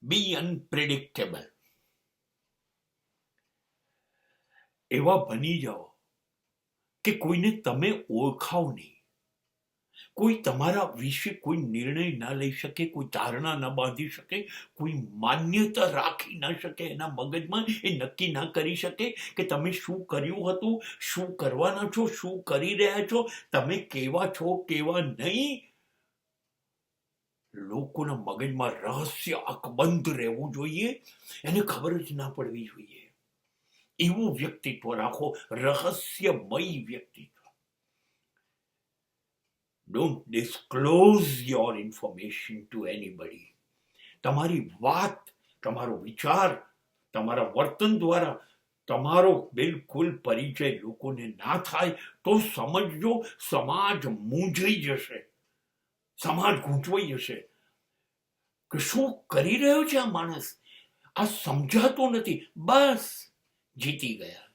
બી unpredictable. એવા બની જાઓ કે કોઈને તમે ઓળખાવ નહીં, કોઈ તમારા વિશે કોઈ નિર્ણય ના લઈ શકે, કોઈ ધારણા ના બાંધી શકે, કોઈ માન્યતા રાખી ના શકે એના મગજમાં, એ નક્કી ના કરી શકે કે તમે શું કર્યું હતું, શું કરવાના છો, શું કરી રહ્યા છો, તમે કેવા છો કેવા નહીં. લોકોના મગજમાં રહસ્ય અકબંધ રહેવું જોઈએ, એને ખબર જ ના પડવી જોઈએ. એવું વ્યક્તિત્વ રાખો, રહસ્યમય વ્યક્તિત્વ. Don't disclose your information to anybody. તમારી વાત, તમારો વિચાર, તમારા વર્તન દ્વારા તમારો બિલકુલ પરિચય લોકોને ના થાય તો સમજજો, સમાજ મૂંઝાઈ જશે, સમાજ ગૂંચવાઈ જશે કે શું કરી રહ્યો છે આ માણસ, આ સમજાતો નથી, બસ જીતી ગયા.